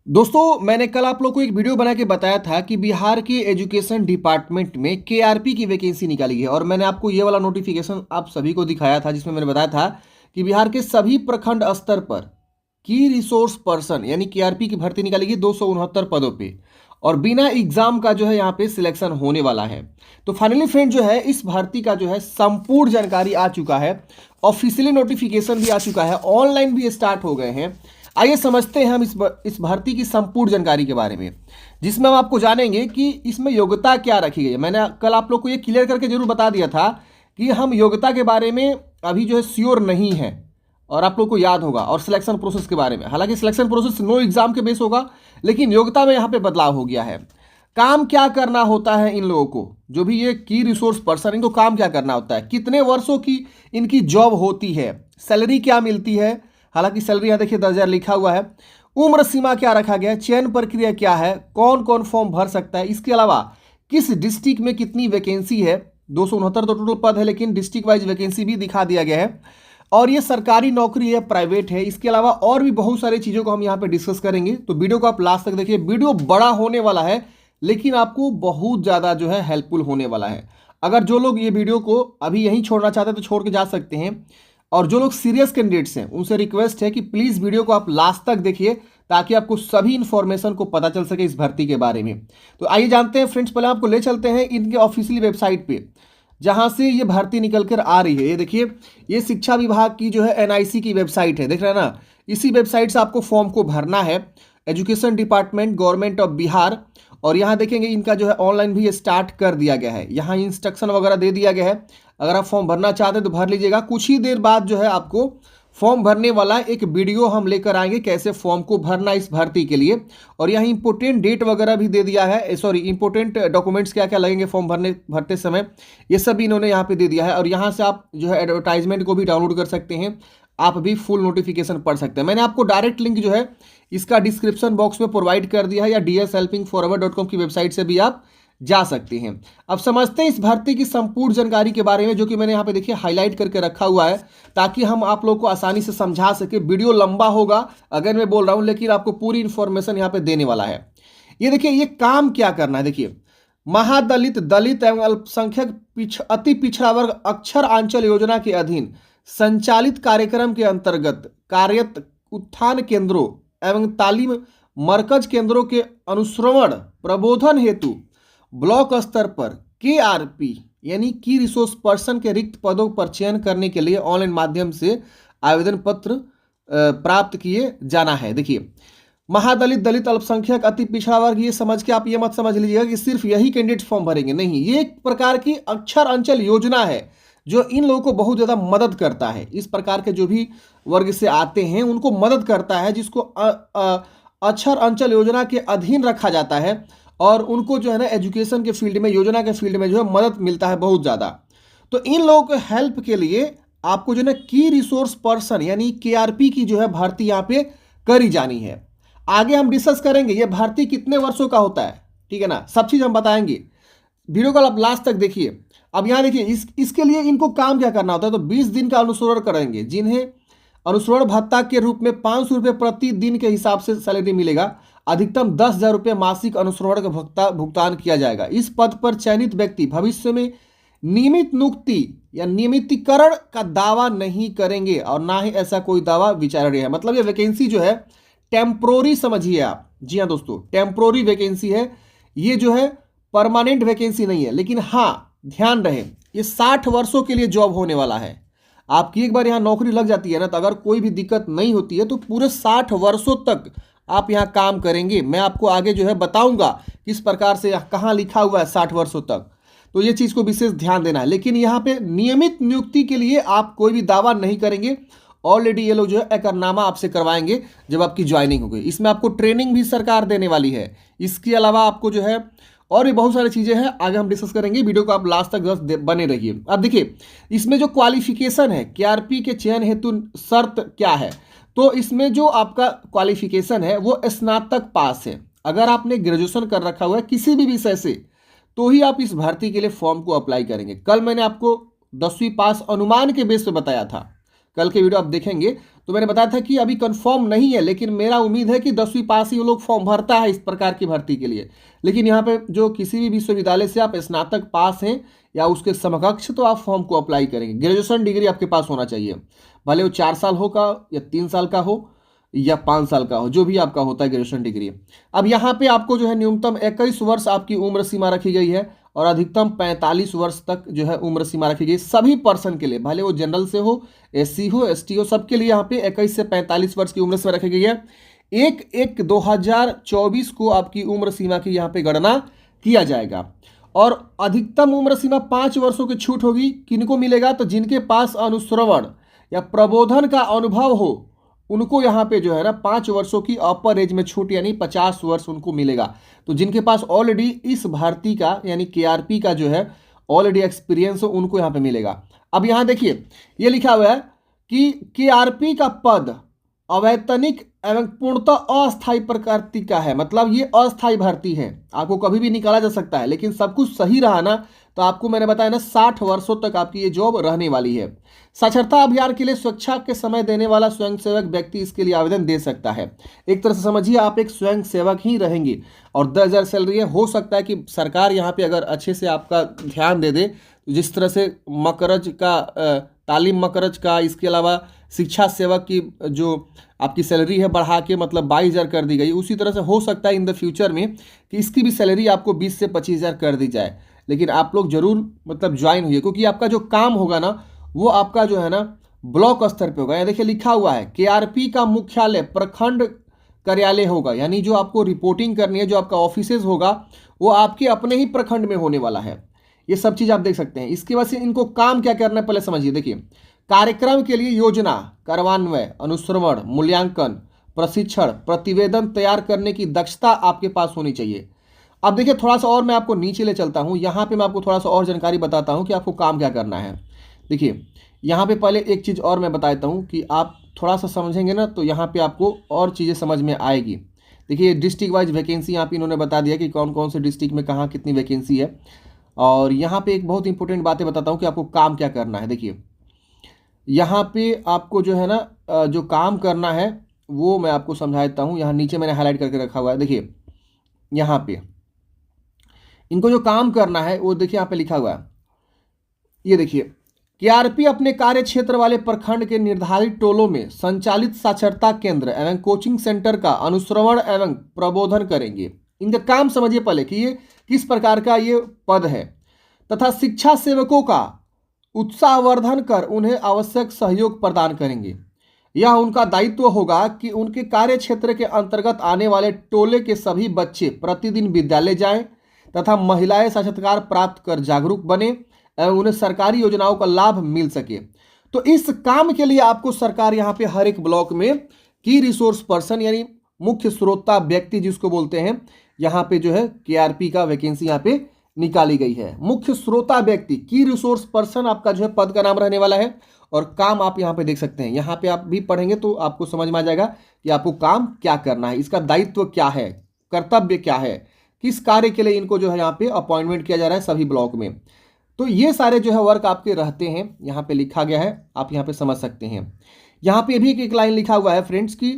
दोस्तों, मैंने कल आप लोग को एक वीडियो बना के बताया था कि बिहार के एजुकेशन डिपार्टमेंट में केआरपी की वैकेंसी निकाली है और मैंने आपको ये वाला नोटिफिकेशन आप सभी को दिखाया था जिसमें मैंने बताया था कि बिहार के सभी प्रखंड स्तर पर की रिसोर्स पर्सन यानी केआरपी की भर्ती निकाली गई 269 पदों पे और बिना एग्जाम का जो है यहाँ पे सिलेक्शन होने वाला है। तो फाइनली फ्रेंड जो है इस भर्ती का जो है संपूर्ण जानकारी आ चुका है, ऑफिशियली नोटिफिकेशन भी आ चुका है, ऑनलाइन भी स्टार्ट हो गए हैं। आइए समझते हैं हम इस भर्ती की संपूर्ण जानकारी के बारे में, जिसमें हम आपको जानेंगे कि इसमें योग्यता क्या रखी गई है। मैंने कल आप लोग को ये क्लियर करके जरूर बता दिया था कि हम योग्यता के बारे में अभी जो है श्योर नहीं है और आप लोग को याद होगा, और सिलेक्शन प्रोसेस के बारे में। हालांकि सिलेक्शन प्रोसेस नो एग्जाम के बेस होगा, लेकिन योग्यता में यहाँ पे बदलाव हो गया है। काम क्या करना होता है इन लोगों को, जो भी ये की रिसोर्स पर्सन, इनको काम क्या करना होता है, कितने वर्षों की इनकी जॉब होती है, सैलरी क्या मिलती है। हालांकि सैलरी यहाँ देखिए 10,000 लिखा हुआ है। उम्र सीमा क्या रखा गया है, चयन प्रक्रिया क्या है, कौन कौन फॉर्म भर सकता है, इसके अलावा किस डिस्ट्रिक्ट में कितनी वैकेंसी है। 269 तो टोटल पद है, लेकिन डिस्ट्रिक्ट वाइज वैकेंसी भी दिखा दिया गया है। और ये सरकारी नौकरी है, प्राइवेट है। इसके अलावा और भी बहुत सारी चीज़ों को हम यहाँ पे डिस्कस करेंगे, तो वीडियो को आप लास्ट तक देखिए। वीडियो बड़ा होने वाला है, लेकिन आपको बहुत ज़्यादा जो है हेल्पफुल होने वाला है। अगर जो लोग ये वीडियो को अभी यहीं छोड़ना चाहते हैं तो छोड़ के जा सकते हैं, और जो लोग सीरियस कैंडिडेट्स हैं उनसे रिक्वेस्ट है कि प्लीज़ वीडियो को आप लास्ट तक देखिए, ताकि आपको सभी इंफॉर्मेशन को पता चल सके इस भर्ती के बारे में। तो आइए जानते हैं फ्रेंड्स, पहले आपको ले चलते हैं इनके ऑफिशियली वेबसाइट पे, जहां से ये भर्ती निकल कर आ रही है। ये देखिए, ये शिक्षा विभाग की जो है एनआईसी की वेबसाइट है, देख रहे हैं ना। इसी वेबसाइट से आपको फॉर्म को भरना है, education department government of Bihar. और यहाँ देखेंगे इनका जो है ऑनलाइन भी स्टार्ट कर दिया गया है, यहाँ इंस्ट्रक्शन वगैरह दे दिया गया है। अगर आप फॉर्म भरना चाहते हैं तो भर लीजिएगा। कुछ ही देर बाद जो है आपको फॉर्म भरने वाला एक वीडियो हम लेकर आएंगे, कैसे फॉर्म को भरना इस भर्ती के लिए। और यहाँ इंपोर्टेंट डेट वगैरह भी दे दिया है, सॉरी इंपोर्टेंट डॉक्यूमेंट्स क्या क्या लगेंगे फॉर्म भरते समय, ये सब भी इन्होंने यहाँ पे दे दिया है। और यहाँ से आप जो है एडवर्टाइजमेंट को भी डाउनलोड कर सकते हैं, आप भी फुल नोटिफिकेशन पढ़ सकते हैं। मैंने आपको डायरेक्ट लिंक जो है इसका डिस्क्रिप्शन बॉक्स में प्रोवाइड कर दिया है, या dshelpingforever.com की वेबसाइट से भी आप जा सकते हैं। अब समझते हैं इस भर्ती की संपूर्ण जानकारी के बारे में, जो कि मैंने यहाँ पे देखिए हाईलाइट करके रखा हुआ है, ताकि हम आप लोग को आसानी से समझा सके। वीडियो लंबा होगा अगर मैं बोल रहा हूँ, लेकिन आपको पूरी इंफॉर्मेशन यहाँ पे देने वाला है। ये देखिए, ये काम क्या करना है। देखिए, महादलित, दलित एवं अल्पसंख्यक अति पिछड़ा वर्ग अक्षर आंचल योजना के अधीन संचालित कार्यक्रम के अंतर्गत कार्यरत उत्थान केंद्रों एवं तालीम मरकज केंद्रों के अनुश्रवण प्रबोधन हेतु ब्लॉक स्तर पर केआरपी यानी की रिसोर्स पर्सन के रिक्त पदों पर चयन करने के लिए ऑनलाइन माध्यम से आवेदन पत्र प्राप्त किए जाना है। देखिए, महादलित, दलित, अल्पसंख्यक, अति पिछड़ा वर्ग, ये समझ के आप ये मत समझ लीजिएगा कि सिर्फ यही कैंडिडेट फॉर्म भरेंगे, नहीं। ये एक प्रकार की अक्षर अंचल योजना है जो इन लोगों को बहुत ज़्यादा मदद करता है। इस प्रकार के जो भी वर्ग से आते हैं उनको मदद करता है, जिसको अक्षर अंचल योजना के अधीन रखा जाता है, और उनको जो है ना एजुकेशन के फील्ड में, योजना के फील्ड में जो है मदद मिलता है बहुत ज़्यादा। तो इन लोगों को हेल्प के लिए आपको जो है ना की रिसोर्स पर्सन यानी केआरपी की जो है भर्ती यहाँ पे करी जानी है। आगे हम डिस्कस करेंगे ये भर्ती कितने वर्षों का होता है, ठीक है ना, सब चीज़ हम बताएंगे। वीडियो को आप लास्ट तक देखिए। अब यहाँ देखिए, इसके लिए इनको काम क्या करना होता है, तो 20 दिन का अनुश्रवण करेंगे, जिन्हें अनुश्रवण भत्ता के रूप में 500 रुपये प्रति दिन के हिसाब से सैलरी मिलेगा। अधिकतम 10,000 रुपये मासिक अनुश्रवण का भुगतान किया जाएगा। इस पद पर चयनित व्यक्ति भविष्य में नियमित नियुक्ति या नियमितीकरण का दावा नहीं करेंगे, और ना ही ऐसा कोई दावा विचारणीय है। मतलब ये वैकेंसी जो है टेम्प्रोरी समझिए आप। जी हाँ दोस्तों, टेम्प्रोरी वैकेंसी है, ये जो है परमानेंट वैकेंसी नहीं है। लेकिन हाँ, ध्यान रहे, ये 60 वर्षों के लिए जॉब होने वाला है। आपकी एक बार यहाँ नौकरी लग जाती है ना, तो अगर कोई भी दिक्कत नहीं होती है तो पूरे 60 वर्षों तक आप यहाँ काम करेंगे। मैं आपको आगे जो है बताऊंगा किस प्रकार से कहाँ लिखा हुआ है 60 वर्षों तक, तो ये चीज़ को विशेष ध्यान देना है। लेकिन यहाँ पे नियमित नियुक्ति के लिए आप कोई भी दावा नहीं करेंगे। ऑलरेडी ये लोग जो है एकरनामा आपसे करवाएंगे जब आपकी ज्वाइनिंग होगी। इसमें आपको ट्रेनिंग भी सरकार देने वाली है। इसके अलावा आपको जो है और भी बहुत सारी चीज़ें हैं, आगे हम डिस्कस करेंगे। वीडियो को आप लास्ट तक बस बने रहिए। अब देखिए, इसमें जो क्वालिफिकेशन है केआरपी के चयन हेतु शर्त क्या है, तो इसमें जो आपका क्वालिफिकेशन है वो स्नातक पास है। अगर आपने ग्रेजुएशन कर रखा हुआ है किसी भी विषय से, तो ही आप इस भर्ती के लिए फॉर्म को अप्लाई करेंगे। कल मैंने आपको 10वीं पास अनुमान के बेस पे बताया था, कल के वीडियो आप देखेंगे तो मैंने बताया था कि अभी कंफर्म नहीं है, लेकिन मेरा उम्मीद है कि 10वीं पास ही वो लोग फॉर्म भरता है इस प्रकार की भर्ती के लिए। लेकिन यहाँ पे जो किसी भी विश्वविद्यालय से आप स्नातक पास हैं या उसके समकक्ष, तो आप फॉर्म को अप्लाई करेंगे। ग्रेजुएशन डिग्री आपके पास होना चाहिए, भले वो 4 साल हो का या 3 साल का हो या 5 साल का हो, जो भी आपका होता है ग्रेजुएशन डिग्री। अब यहाँ पे आपको जो है न्यूनतम 21 वर्ष आपकी उम्र सीमा रखी गई है और अधिकतम 45 वर्ष तक जो है उम्र सीमा रखी गई सभी पर्सन के लिए, भले वो जनरल से हो, एससी हो, एसटी हो, सबके लिए यहाँ पे 21 से 45 वर्ष की उम्र सीमा रखी गई है। 1/1/2024 को आपकी उम्र सीमा की यहाँ पे गणना किया जाएगा और अधिकतम उम्र सीमा 5 वर्षों की छूट होगी। किनको मिलेगा? तो जिनके पास अनुश्रवण या प्रबोधन का अनुभव हो उनको यहाँ पे जो है ना 5 वर्षों की अपर एज में छूट यानी 50 वर्ष उनको मिलेगा। तो जिनके पास ऑलरेडी इस भर्ती का यानी केआरपी का जो है ऑलरेडी एक्सपीरियंस हो उनको यहाँ पे मिलेगा। अब यहाँ देखिए ये लिखा हुआ है कि केआरपी का पद अवैतनिक एवं पूर्णतः अस्थायी प्रकृति का है, मतलब ये अस्थायी भर्ती है, आपको कभी भी निकाला जा सकता है। लेकिन सब कुछ सही रहा ना तो आपको मैंने बताया ना 60 वर्षों तक आपकी ये जॉब रहने वाली है। साक्षरता अभियान के लिए स्वेच्छा के समय देने वाला स्वयंसेवक व्यक्ति इसके लिए आवेदन दे सकता है। एक तरह से समझिए आप एक स्वयंसेवक ही रहेंगे और 10,000 सैलरी है। हो सकता है कि सरकार यहाँ पे अगर अच्छे से आपका ध्यान दे दे, जिस तरह से मकरज का तालीम मकरज का, इसके अलावा शिक्षा सेवक की जो आपकी सैलरी है बढ़ा के मतलब 22,000 कर दी गई, उसी तरह से हो सकता है इन द फ्यूचर में कि इसकी भी सैलरी आपको 20 से 25,000 कर दी जाए। लेकिन आप लोग जरूर मतलब ज्वाइन हुई, क्योंकि आपका जो काम होगा ना वो आपका जो है ना ब्लॉक स्तर पे होगा। यहाँ देखिए लिखा हुआ है केआरपी का मुख्यालय प्रखंड कार्यालय होगा, यानी जो आपको रिपोर्टिंग करनी है, जो आपका ऑफिसेज होगा वो आपके अपने ही प्रखंड में होने वाला है। ये सब चीज़ आप देख सकते हैं। इसके बाद से इनको काम क्या करना है पहले समझिए। देखिए कार्यक्रम के लिए योजना, कार्यान्वयन, अनुश्रवण, मूल्यांकन, प्रशिक्षण, प्रतिवेदन तैयार करने की दक्षता आपके पास होनी चाहिए। अब देखिए थोड़ा सा और मैं आपको नीचे ले चलता हूँ, यहाँ पे मैं आपको थोड़ा सा और जानकारी बताता हूँ कि आपको काम क्या करना है। देखिए यहाँ पे पहले एक चीज़ और मैं बता देता हूँ कि आप थोड़ा सा समझेंगे ना तो यहाँ पे आपको और चीज़ें समझ में आएगी। देखिए डिस्ट्रिक्ट वाइज वैकेंसी यहाँ पे इन्होंने बता दिया कि कौन कौन से डिस्ट्रिक्ट में कहाँ कितनी वैकेंसी है। और यहाँ पे एक बहुत इंपॉर्टेंट बातें बताता हूँ कि आपको काम क्या करना है। देखिए यहाँ पे आपको जो है ना जो काम करना है वो मैं आपको समझा देता हूँ। यहाँ नीचे मैंने हाईलाइट करके रखा हुआ है। देखिए यहाँ पे इनको जो काम करना है वो देखिए यहाँ पे लिखा हुआ है। ये देखिए केआरपी अपने कार्य क्षेत्र वाले प्रखंड के निर्धारित टोलों में संचालित साक्षरता केंद्र एवं कोचिंग सेंटर का अनुश्रवण एवं प्रबोधन करेंगे। इनका काम समझिए पहले कि ये किस प्रकार का ये पद है, तथा शिक्षा सेवकों का उत्साहवर्धन कर उन्हें आवश्यक सहयोग प्रदान करेंगे। यह उनका दायित्व होगा कि उनके कार्य क्षेत्र के अंतर्गत आने वाले टोले के सभी बच्चे प्रतिदिन विद्यालय जाएं तथा महिलाएं साक्षात्कार प्राप्त कर जागरूक बने एवं उन्हें सरकारी योजनाओं का लाभ मिल सके। तो इस काम के लिए आपको सरकार यहाँ पे हर एक ब्लॉक में की रिसोर्स पर्सन यानी मुख्य स्रोता व्यक्ति जिसको बोलते हैं, यहाँ पे जो है केआरपी का वैकेंसी यहाँ पे निकाली गई है। मुख्य स्रोता व्यक्ति की रिसोर्स पर्सन आपका जो है पद का नाम रहने वाला है और काम आप यहाँ पे देख सकते हैं। यहाँ पे आप भी पढ़ेंगे तो आपको समझ में आ जाएगा कि आपको काम क्या करना है, इसका दायित्व क्या है, कर्तव्य क्या है, किस कार्य के लिए इनको जो है यहाँ पे अपॉइंटमेंट किया जा रहा है सभी ब्लॉक में। तो ये सारे जो है वर्क आपके रहते हैं, यहाँ पे लिखा गया है, आप यहाँ पे समझ सकते हैं। यहाँ पे भी एक लाइन लिखा हुआ है फ्रेंड्स की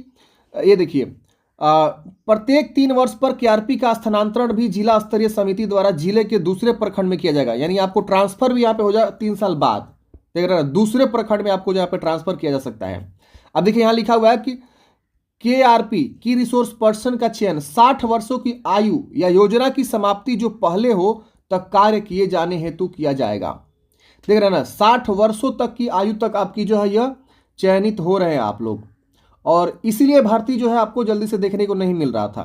ये देखिए प्रत्येक 3 वर्ष पर केआरपी का स्थानांतरण भी जिला स्तरीय समिति द्वारा जिले के दूसरे प्रखंड में किया जाएगा। यानी आपको ट्रांसफर भी यहाँ पे हो जाए 3 साल बाद, देख रहे हैं, दूसरे प्रखंड में आपको यहाँ पे ट्रांसफर किया जा सकता है। अब देखिए यहाँ लिखा हुआ है कि केआरपी की रिसोर्स पर्सन का चयन 60 वर्षों की आयु या योजना की समाप्ति जो पहले हो तक कार्य किए जाने हेतु किया जाएगा। देख रहे हैं ना, 60 वर्षों तक की आयु तक आपकी जो है यह चयनित हो रहे हैं आप लोग, और इसीलिए भर्ती जो है आपको जल्दी से देखने को नहीं मिल रहा था।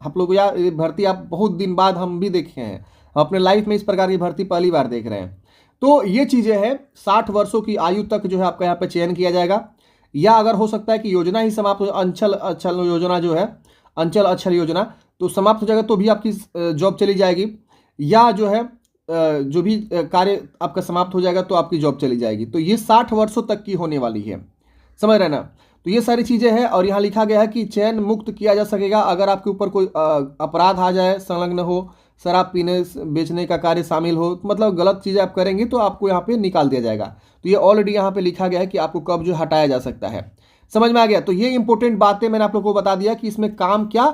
आप लोग यार भर्ती आप बहुत दिन बाद हम भी देखे हैं, हम अपने लाइफ में इस प्रकार की भर्ती पहली बार देख रहे हैं। तो ये चीज़ें हैं, 60 वर्षों की आयु तक जो है आपका यहाँ पे चयन किया जाएगा, या अगर हो सकता है कि योजना ही समाप्त हो, अंचल अक्षर योजना जो है, अंचल अक्षर योजना तो समाप्त हो जाएगा तो भी आपकी जॉब चली जाएगी, या जो है जो भी कार्य आपका समाप्त हो जाएगा तो आपकी जॉब चली जाएगी। तो ये 60 वर्षों तक की होने वाली है, समझ रहे ना। तो ये सारी चीज़ें हैं और यहाँ लिखा गया है कि चयन मुक्त किया जा सकेगा अगर आपके ऊपर कोई अपराध आ जाए, संलग्न हो, शराब पीने बेचने का कार्य शामिल हो, मतलब गलत चीज़ें आप करेंगे तो आपको यहाँ पे निकाल दिया जाएगा। तो ये ऑलरेडी यहाँ पे लिखा गया है कि आपको कब जो हटाया जा सकता है। समझ में आ गया? तो ये इंपॉर्टेंट बातें मैंने आप लोगों को बता दिया कि इसमें काम क्या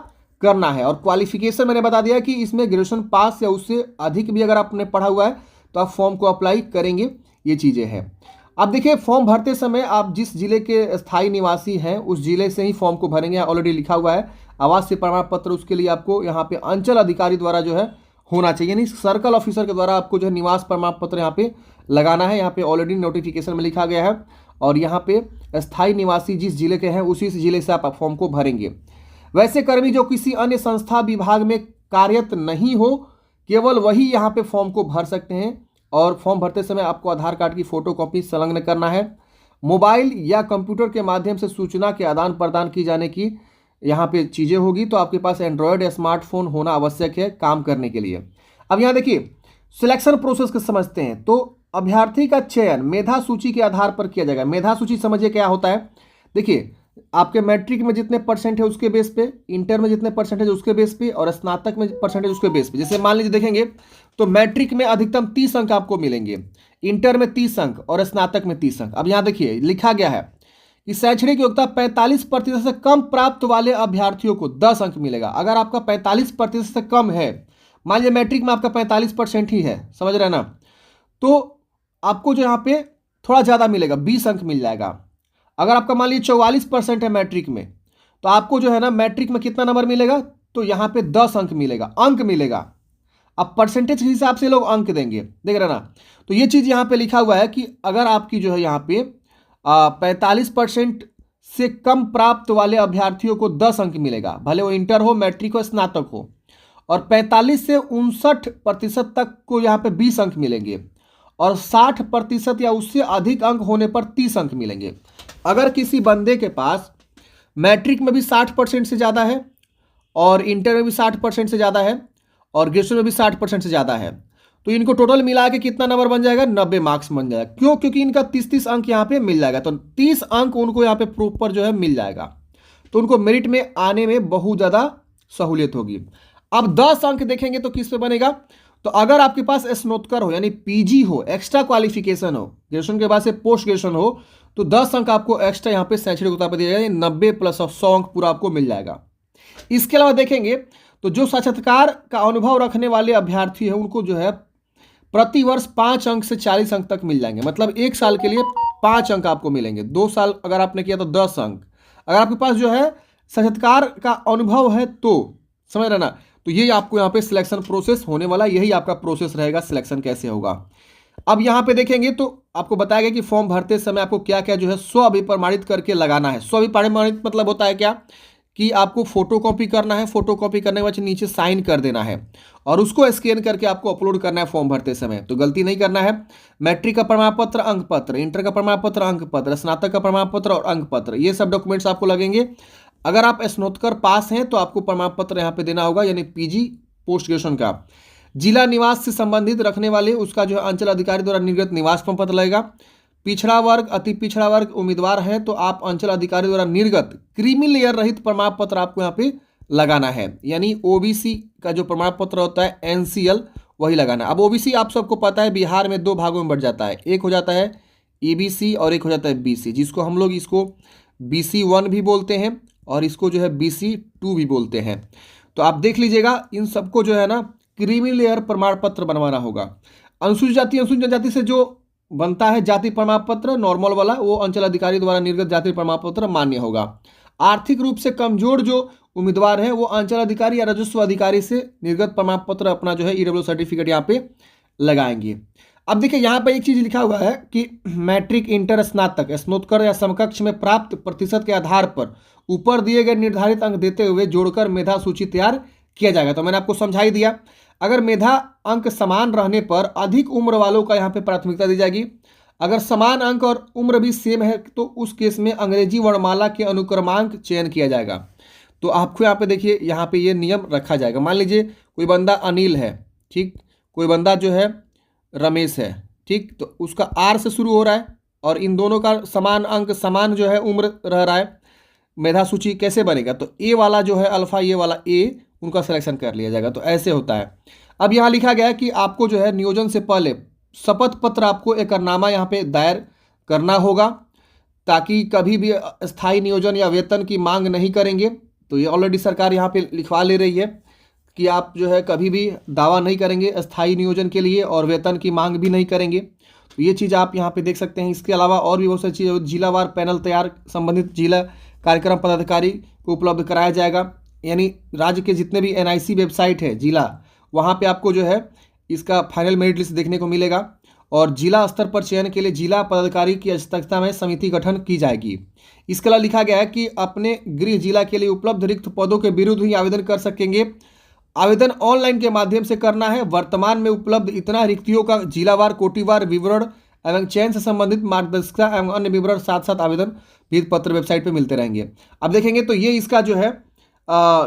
करना है, और क्वालिफिकेशन मैंने बता दिया कि इसमें ग्रेजुएशन पास या उससे अधिक भी अगर आपने पढ़ा हुआ है तो आप फॉर्म को अप्लाई करेंगे। ये चीज़ें हैं। अब देखिए, फॉर्म भरते समय आप जिस जिले के स्थायी निवासी हैं उस जिले से ही फॉर्म को भरेंगे। ऑलरेडी लिखा हुआ है आवासीय प्रमाण पत्र, उसके लिए आपको यहाँ पे अंचल अधिकारी द्वारा जो है होना चाहिए, यानी सर्कल ऑफिसर के द्वारा आपको जो है निवास प्रमाण पत्र यहाँ पे लगाना है। यहाँ पे ऑलरेडी नोटिफिकेशन में लिखा गया है, और यहाँ पे स्थायी निवासी जिस जिले के हैं उसी जिले से आप फॉर्म को भरेंगे। वैसे कर्मी जो किसी अन्य संस्था विभाग में कार्यरत नहीं हो, केवल वही यहाँ पे फॉर्म को भर सकते हैं। और फॉर्म भरते समय आपको आधार कार्ड की फोटोकॉपी संलग्न करना है। मोबाइल या कंप्यूटर के माध्यम से सूचना के आदान प्रदान की जाने की यहाँ पे चीज़ें होगी। तो आपके पास एंड्रॉयड या स्मार्टफोन होना आवश्यक है काम करने के लिए। अब यहाँ देखिए, सिलेक्शन प्रोसेस को समझते हैं। तो अभ्यर्थी का चयन मेधा सूची के आधार पर किया जाएगा। मेधा सूची समझिए क्या होता है। देखिए, आपके मैट्रिक में जितने परसेंट है उसके बेस पे, इंटर में जितने परसेंटेज उसके बेस पे, और स्नातक में परसेंटेज उसके बेस पे। जैसे मान लीजिए देखेंगे तो मैट्रिक में अधिकतम 30 अंक आपको मिलेंगे, इंटर में 30 अंक और स्नातक में 30 अंक। अब यहाँ देखिए लिखा गया है कि शैक्षणिक योग्यता 45% से कम प्राप्त वाले अभ्यर्थियों को 10 अंक मिलेगा। अगर आपका 45% से कम है, मान लीजिए मैट्रिक में आपका 45% ही है, समझ रहे हैं ना, तो आपको जो यहाँ पे थोड़ा ज़्यादा मिलेगा, 20 अंक मिल जाएगा। अगर आपका मान लीजिए 44% है मैट्रिक में, तो आपको जो है ना मैट्रिक में कितना नंबर मिलेगा, तो यहाँ पे 10 अंक मिलेगा, अंक मिलेगा। अब परसेंटेज के हिसाब से लोग अंक देंगे, देख रहे ना। तो ये चीज़ यहाँ पे लिखा हुआ है कि अगर आपकी जो है यहाँ पे 45% से कम प्राप्त वाले अभ्यर्थियों को 10 अंक मिलेगा, भले वो इंटर हो, मैट्रिक हो, स्नातक हो। और 45 से 59% तक को यहाँ पे 20 अंक मिलेंगे, और 60% या उससे अधिक अंक होने पर 30 अंक मिलेंगे। अगर किसी बंदे के पास मैट्रिक में भी 60% से ज़्यादा है, और इंटर में भी 60% से ज़्यादा है, और ग्रेजुएशन में भी 60% से ज़्यादा है, तो इनको टोटल मिला के कितना नंबर बन जाएगा, 90 मार्क्स बन जाएगा। क्यों? क्योंकि इनका 30-30 अंक यहाँ पे मिल जाएगा। तो 30 अंक उनको यहाँ पे प्रॉपर जो है मिल जाएगा, तो उनको मेरिट में आने में बहुत ज़्यादा सहूलियत होगी। अब 10 अंक देखेंगे तो किस पे बनेगा, तो अगर आपके पास स्नातक हो यानी पीजी हो, एक्स्ट्रा क्वालिफिकेशन हो, ग्रेजुएशन के बाद से पोस्ट ग्रेजुएशन हो, तो 10 अंक आपको एक्स्ट्रा यहाँ पे शैक्षणिक योग्यता पर दिया जाएगा, 90 प्लस 100 अंक पूरा आपको मिल जाएगा। इसके अलावा देखेंगे तो जो साक्षात्कार का अनुभव रखने वाले अभ्यर्थी हैं उनको जो है प्रति वर्ष 5 अंक से 40 अंक तक मिल जाएंगे। मतलब 1 साल के लिए 5 अंक आपको मिलेंगे, 2 साल अगर आपने किया तो 10 अंक। अगर आपके पास जो है साक्षात्कार का अनुभव है तो, समझ रहे ना। तो ये आपको यहाँ पे सिलेक्शन प्रोसेस होने वाला, यही आपका प्रोसेस रहेगा, सिलेक्शन कैसे होगा। अब यहाँ पे देखेंगे तो आपको बताया गया कि फॉर्म भरते समय आपको क्या क्या जो है स्व अभिप्रमाणित करके लगाना है। स्व अभिप्रमाणित मतलब होता है क्या कि आपको फोटोकॉपी करना है, फोटोकॉपी करने के बाद नीचे साइन कर देना है, और उसको स्कैन करके आपको अपलोड करना है फॉर्म भरते समय। तो गलती नहीं करना है। मैट्रिक का प्रमाण पत्र, अंक पत्र, इंटर का प्रमाण पत्र, अंक पत्र, स्नातक का प्रमाण पत्र और अंक पत्र, ये सब डॉक्यूमेंट्स आपको लगेंगे। अगर आप स्नातक पास हैं तो आपको प्रमाण पत्र यहाँ पे देना होगा, यानी पीजी पोस्ट ग्रेजुएशन का। जिला निवास से संबंधित रखने वाले उसका जो है अंचल अधिकारी द्वारा निर्गत निवास प्रमाण पत्र लगेगा। पिछड़ा वर्ग, अति पिछड़ा वर्ग उम्मीदवार है तो आप अंचल अधिकारी द्वारा निर्गत क्रीमी लेयर रहित प्रमाण पत्र आपको यहाँ पे लगाना है, यानी ओबीसी का जो प्रमाण पत्र होता है एनसीएल वही लगाना है। अब ओबीसी आप सबको पता है बिहार में 2 भागों में बढ़ जाता है, एक हो जाता है ईबीसी और एक हो जाता है बीसी, जिसको हम लोग इसको BC1 भी बोलते हैं और इसको जो है BC2 भी बोलते हैं। तो आप देख लीजिएगा, इन सबको जो है ना क्रीमी लेयर प्रमाण पत्र बनवाना होगा। अनुसूचित जाति, अनुसूचित जनजाति से जो बनता है जाति प्रमाण पत्र नॉर्मल वाला, वो अंचल अधिकारी द्वारा निर्गत जाति प्रमाण पत्र मान्य होगा। आर्थिक रूप से कमजोर जो उम्मीदवार हैं वो अंचल अधिकारी या राजस्व अधिकारी से निर्गत प्रमाण पत्र अपना जो है ईडब्ल्यू सर्टिफिकेट यहाँ पे लगाएंगे। अब देखिए यहाँ पे एक चीज लिखा हुआ है कि मैट्रिक, इंटर, स्नातक, स्नातक या समकक्ष में प्राप्त प्रतिशत के आधार पर ऊपर दिए गए निर्धारित अंक देते हुए जोड़कर मेधा सूची तैयार किया जाएगा। तो मैंने आपको समझा ही दिया। अगर मेधा अंक समान रहने पर अधिक उम्र वालों का यहाँ पे प्राथमिकता दी जाएगी। अगर समान अंक और उम्र भी सेम है तो उस केस में अंग्रेजी वर्णमाला के अनुक्रमांक चयन किया जाएगा। तो आपको यहाँ पे देखिए, यहाँ पे ये नियम रखा जाएगा। मान लीजिए कोई बंदा अनिल है, ठीक, कोई बंदा जो है रमेश है, ठीक, तो उसका आर से शुरू हो रहा है और इन दोनों का समान अंक, समान जो है उम्र रह रहा है। मेधा सूची कैसे बनेगा, तो ए वाला जो है अल्फा, ये वाला ए उनका सिलेक्शन कर लिया जाएगा। तो ऐसे होता है। अब यहाँ लिखा गया है कि आपको जो है नियोजन से पहले शपथ पत्र, आपको एकरनामा यहाँ पे दायर करना होगा, ताकि कभी भी स्थायी नियोजन या वेतन की मांग नहीं करेंगे। तो ये ऑलरेडी सरकार यहाँ पे लिखवा ले रही है कि आप जो है कभी भी दावा नहीं करेंगे स्थायी नियोजन के लिए और वेतन की मांग भी नहीं करेंगे। तो ये चीज़ आप यहाँ पे देख सकते हैं। इसके अलावा और भी बहुत सारी चीज़ें, जिलावार पैनल तैयार, संबंधित जिला कार्यक्रम पदाधिकारी को उपलब्ध कराया जाएगा। यानी राज्य के जितने भी NIC वेबसाइट है जिला, वहाँ पे आपको जो है इसका फाइनल मेरिट लिस्ट देखने को मिलेगा। और जिला स्तर पर चयन के लिए जिला पदाधिकारी की अध्यक्षता में समिति गठन की जाएगी। इसके अलावा लिखा गया है कि अपने गृह जिला के लिए उपलब्ध रिक्त पदों के विरुद्ध ही आवेदन कर सकेंगे। आवेदन ऑनलाइन के माध्यम से करना है। वर्तमान में उपलब्ध इतना रिक्तियों का जिलावार कोटिवार विवरण एवं चयन से संबंधित मार्गदर्शिका एवं अन्य विवरण साथ साथ आवेदन विहित पत्र वेबसाइट पर मिलते रहेंगे। अब देखेंगे तो ये इसका जो है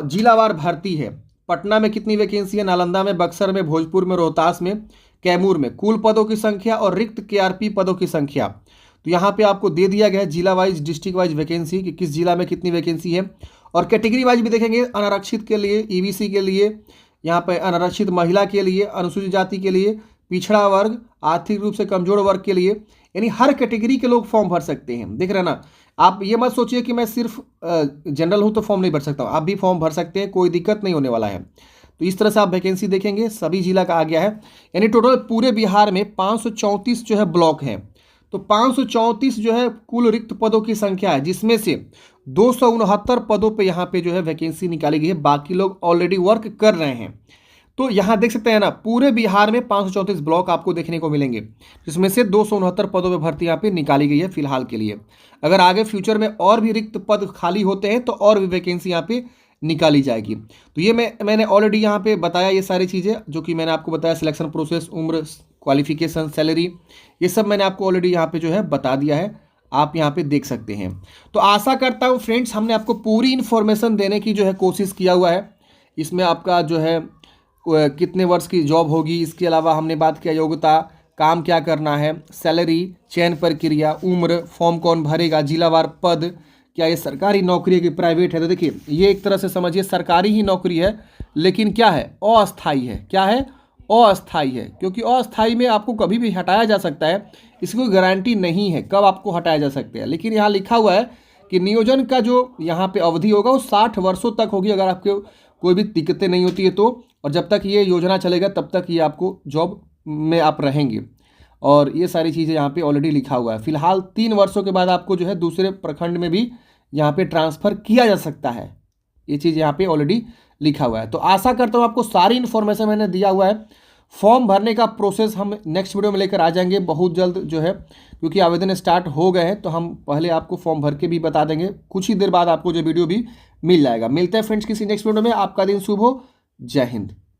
जिलावार भर्ती है। पटना में कितनी वैकेंसी है, नालंदा में, बक्सर में, भोजपुर में, रोहतास में, कैमूर में, कुल पदों की संख्या और रिक्त KRP पदों की संख्या। तो यहाँ पे आपको दे दिया गया है जिला वाइज, डिस्ट्रिक्ट वाइज वैकेंसी कि किस जिला में कितनी वैकेंसी है। और कैटेगरी वाइज भी देखेंगे, अनारक्षित के लिए, EBC के लिए, यहाँ पे अनारक्षित महिला के लिए, अनुसूचित जाति के लिए, पिछड़ा वर्ग, आर्थिक रूप से कमजोर वर्ग के लिए, यानी हर कैटेगरी के लोग फॉर्म भर सकते हैं। देख रहे हैं ना, आप ये मत सोचिए कि मैं सिर्फ जनरल हूँ तो फॉर्म नहीं भर सकता हूँ, आप भी फॉर्म भर सकते हैं, कोई दिक्कत नहीं होने वाला है। तो इस तरह से आप वैकेंसी देखेंगे, सभी जिला का आ गया है। यानी टोटल पूरे बिहार में 534 जो है ब्लॉक हैं। तो 534 जो है कुल रिक्त पदों की संख्या है, जिसमें से 269 पदों पे यहाँ पे जो है वैकेंसी निकाली गई है। बाकी लोग ऑलरेडी वर्क कर रहे हैं। तो यहाँ देख सकते हैं ना, पूरे बिहार में 534 ब्लॉक आपको देखने को मिलेंगे, जिसमें से 269 पदों पे भर्ती यहाँ पे निकाली गई है फिलहाल के लिए। अगर आगे फ्यूचर में और भी रिक्त पद खाली होते हैं तो और भी वैकेंसी यहाँ पे निकाली जाएगी। तो ये मैंने ऑलरेडी यहाँ पे बताया, ये सारी चीज़ें जो कि मैंने आपको बताया, सिलेक्शन प्रोसेस, उम्र, क्वालिफिकेशन, सैलरी, ये सब मैंने आपको ऑलरेडी यहाँ पे जो है बता दिया है। आप यहाँ पे देख सकते हैं। तो आशा करता हूँ फ्रेंड्स, हमने आपको पूरी इन्फॉर्मेशन देने की जो है कोशिश किया हुआ है। इसमें आपका जो है कितने वर्ष की जॉब होगी, इसके अलावा हमने बात किया योग्यता, काम क्या करना है, सैलरी, चयन प्रक्रिया, उम्र, फॉर्म कौन भरेगा, जिलावार पद, क्या ये सरकारी नौकरी है कि प्राइवेट है। तो देखिए, ये एक तरह से समझिए सरकारी ही नौकरी है, लेकिन क्या है, अस्थाई है। क्या है, अस्थाई है, क्योंकि अस्थाई में आपको कभी भी हटाया जा सकता है। इसकी कोई गारंटी नहीं है कब आपको हटाया जा सकता है। लेकिन यहाँ लिखा हुआ है कि नियोजन का जो यहाँ पे अवधि होगा वो 60 वर्षों तक होगी, अगर आपके कोई भी दिक्कतें नहीं होती है तो। और जब तक ये योजना चलेगा तब तक ये आपको जॉब में आप रहेंगे। और ये सारी चीज़ें यहाँ पे ऑलरेडी लिखा हुआ है। फिलहाल 3 वर्षों के बाद आपको जो है दूसरे प्रखंड में भी यहाँ पे ट्रांसफ़र किया जा सकता है। ये चीज़ यहाँ पे ऑलरेडी लिखा हुआ है। तो आशा करता हूँ आपको सारी इन्फॉर्मेशन मैंने दिया हुआ है। फॉर्म भरने का प्रोसेस हम नेक्स्ट वीडियो में लेकर आ जाएंगे बहुत जल्द जो है, क्योंकि आवेदन स्टार्ट हो गए हैं। तो हम पहले आपको फॉर्म भर के भी बता देंगे, कुछ ही देर बाद आपको जो वीडियो भी मिल जाएगा। मिलते हैं फ्रेंड्स किसी नेक्स्ट वीडियो में। आपका दिन शुभ हो। जय हिंद।